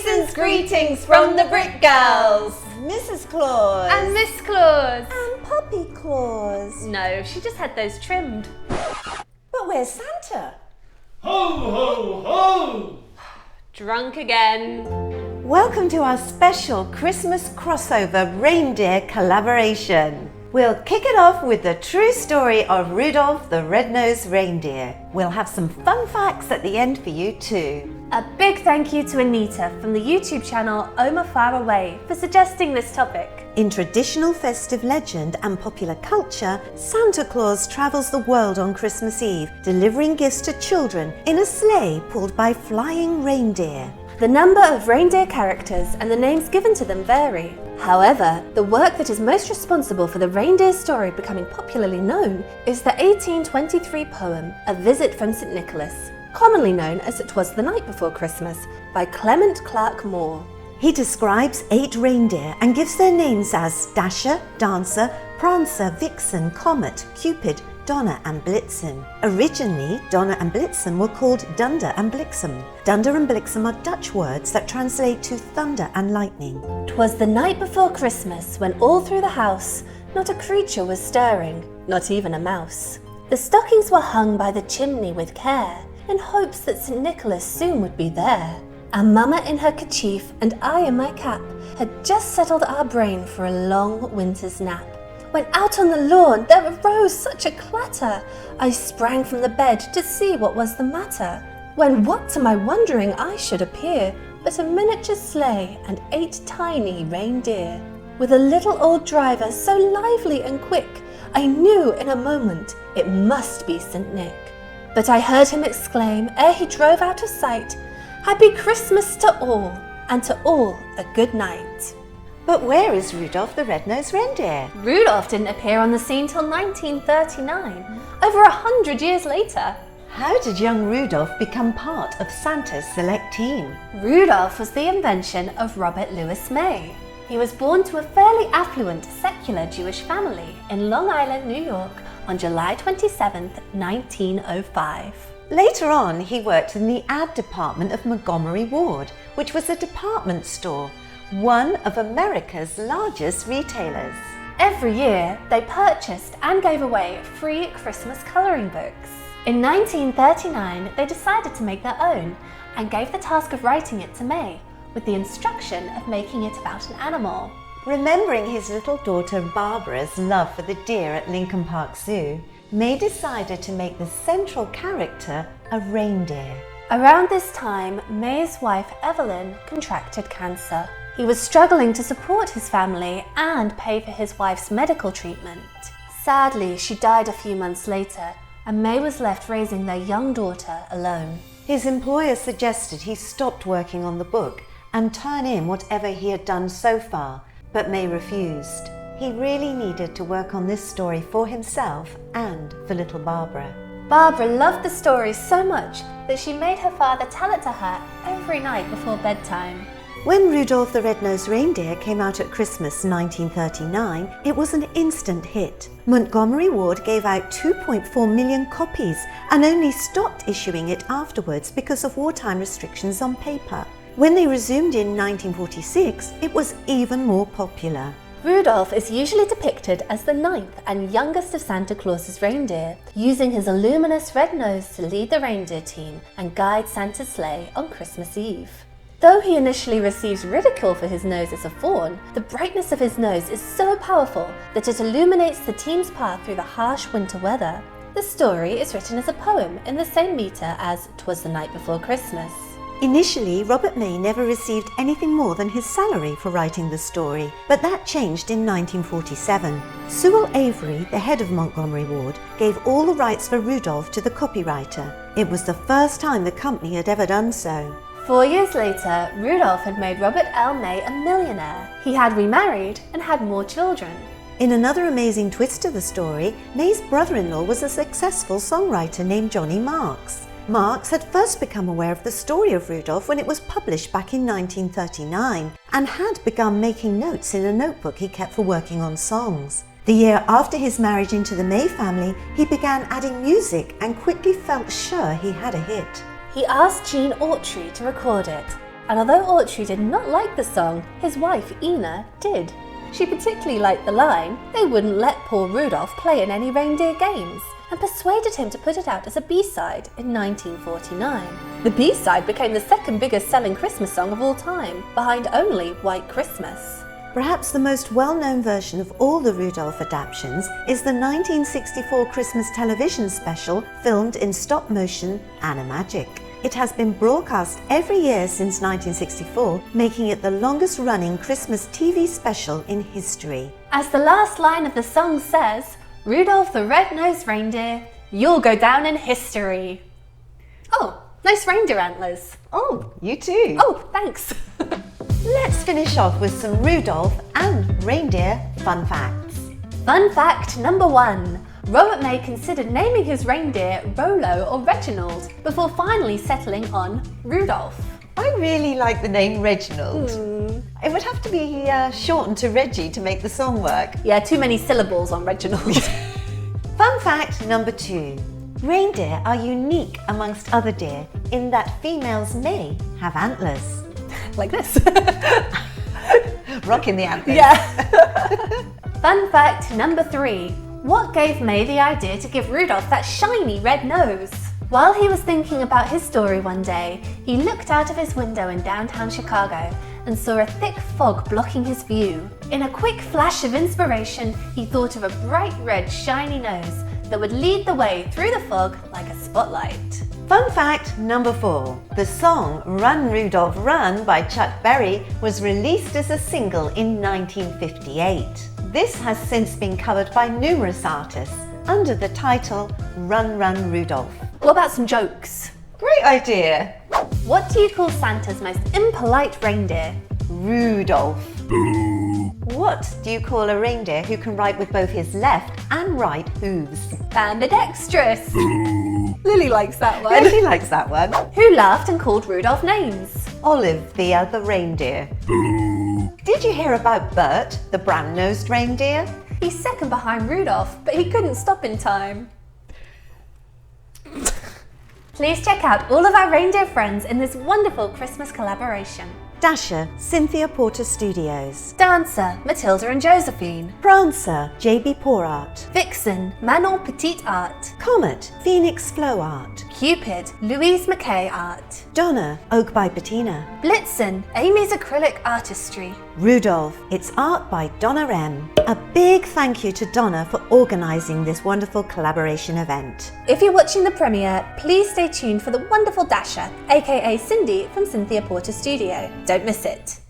Season's greetings from the Brit girls. Mrs. Claus. And Miss Claus. And Puppy Claus. No, she just had those trimmed. But where's Santa? Ho, ho, ho! Drunk again. Welcome to our special Christmas crossover reindeer collaboration. We'll kick it off with the true story of Rudolph the red-nosed reindeer. We'll have some fun facts at the end for you too. A big thank you to Anita from the YouTube channel Oma Far Away for suggesting this topic. In traditional festive legend and popular culture, Santa Claus travels the world on Christmas Eve, delivering gifts to children in a sleigh pulled by flying reindeer. The number of reindeer characters and the names given to them vary. However, the work that is most responsible for the reindeer story becoming popularly known is the 1823 poem A Visit from St. Nicholas, commonly known as Twas the Night Before Christmas, by Clement Clarke Moore. He describes 8 reindeer and gives their names as Dasher, Dancer, Prancer, Vixen, Comet, Cupid, Donner and Blitzen. Originally, Donner and Blitzen were called Dunder and Bliksem. Dunder and Bliksem are Dutch words that translate to thunder and lightning. 'Twas the night before Christmas when all through the house not a creature was stirring, not even a mouse. The stockings were hung by the chimney with care, in hopes that St. Nicholas soon would be there. And Mama in her kerchief and I in my cap had just settled our brain for a long winter's nap. When out on the lawn there arose such a clatter, I sprang from the bed to see what was the matter. When what to my wondering eye should appear but a miniature sleigh and 8 tiny reindeer. With a little old driver so lively and quick, I knew in a moment it must be St. Nick. But I heard him exclaim ere he drove out of sight, "Happy Christmas to all, and to all a good night." But where is Rudolph the red-nosed reindeer? Rudolph didn't appear on the scene till 1939, over 100 years later. How did young Rudolph become part of Santa's select team? Rudolph was the invention of Robert Louis May. He was born to a fairly affluent, secular Jewish family in Long Island, New York on July 27, 1905. Later on, he worked in the ad department of Montgomery Ward, which was a department store, one of America's largest retailers. Every year, they purchased and gave away free Christmas colouring books. In 1939, they decided to make their own and gave the task of writing it to May, with the instruction of making it about an animal. Remembering his little daughter Barbara's love for the deer at Lincoln Park Zoo, May decided to make the central character a reindeer. Around this time, May's wife Evelyn contracted cancer. He was struggling to support his family and pay for his wife's medical treatment. Sadly, she died a few months later, and May was left raising their young daughter alone. His employer suggested he stopped working on the book and turn in whatever he had done so far, but May refused. He really needed to work on this story for himself and for little Barbara. Barbara loved the story so much that she made her father tell it to her every night before bedtime. When Rudolph the Red-Nosed Reindeer came out at Christmas 1939, it was an instant hit. Montgomery Ward gave out 2.4 million copies and only stopped issuing it afterwards because of wartime restrictions on paper. When they resumed in 1946, it was even more popular. Rudolph is usually depicted as the 9th and youngest of Santa Claus's reindeer, using his luminous red nose to lead the reindeer team and guide Santa's sleigh on Christmas Eve. Though he initially receives ridicule for his nose as a fawn, the brightness of his nose is so powerful that it illuminates the team's path through the harsh winter weather. The story is written as a poem in the same meter as 'Twas the Night Before Christmas. Initially, Robert May never received anything more than his salary for writing the story, but that changed in 1947. Sewell Avery, the head of Montgomery Ward, gave all the rights for Rudolph to the copywriter. It was the first time the company had ever done so. 4 years later, Rudolph had made Robert L. May a millionaire. He had remarried and had more children. In another amazing twist to the story, May's brother-in-law was a successful songwriter named Johnny Marks. Marks had first become aware of the story of Rudolph when it was published back in 1939 and had begun making notes in a notebook he kept for working on songs. The year after his marriage into the May family, he began adding music and quickly felt sure he had a hit. He asked Gene Autry to record it. And although Autry did not like the song, his wife Ina did. She particularly liked the line, "They wouldn't let poor Rudolph play in any reindeer games," and persuaded him to put it out as a B-side in 1949. The B-side became the second biggest selling Christmas song of all time, behind only White Christmas. Perhaps the most well-known version of all the Rudolph adaptations is the 1964 Christmas television special filmed in stop-motion animagic. It has been broadcast every year since 1964, making it the longest-running Christmas TV special in history. As the last line of the song says, "Rudolph the red-nosed reindeer, you'll go down in history." Oh, nice reindeer antlers. Oh, you too. Oh, thanks. Let's finish off with some Rudolph and reindeer fun facts. Fun fact number 1. Robert May considered naming his reindeer Rollo or Reginald before finally settling on Rudolph. I really like the name Reginald. It would have to be shortened to Reggie to make the song work. Yeah, too many syllables on Reginald. Fun fact number 2. Reindeer are unique amongst other deer in that females may have antlers. Like this. Rocking the antlers. Yeah. Fun fact number 3. What gave May the idea to give Rudolph that shiny red nose? While he was thinking about his story one day, he looked out of his window in downtown Chicago and saw a thick fog blocking his view. In a quick flash of inspiration, he thought of a bright red shiny nose that would lead the way through the fog like a spotlight. Fun fact number 4. The song Run Rudolph Run by Chuck Berry was released as a single in 1958. This has since been covered by numerous artists under the title Run Run Rudolph. What about some jokes? Great idea! What do you call Santa's most impolite reindeer? Rudolph. What do you call a reindeer who can ride with both his left and right hooves? Ambidextrous. Lily likes that one. Yeah, she likes that one. Who laughed and called Rudolph names? Olive, the other reindeer. Did you hear about Bert, the brown-nosed reindeer? He's second behind Rudolph, but he couldn't stop in time. Please check out all of our reindeer friends in this wonderful Christmas collaboration. Dasher, Cynthia Porter Studios. Dancer, Matilda and Josephine. Prancer, JB Poor Art. Vixen, Manon Petite Art. Comet, Phoenix Flow Art. Cupid, Louise McKay Art. Donna, Oak by Bettina. Blitzen, Amy's Acrylic Artistry. Rudolph, it's art by Donna M. A big thank you to Donna for organising this wonderful collaboration event. If you're watching the premiere, please stay tuned for the wonderful Dasher, aka Cindy from Cynthia Porter Studio. Don't miss it.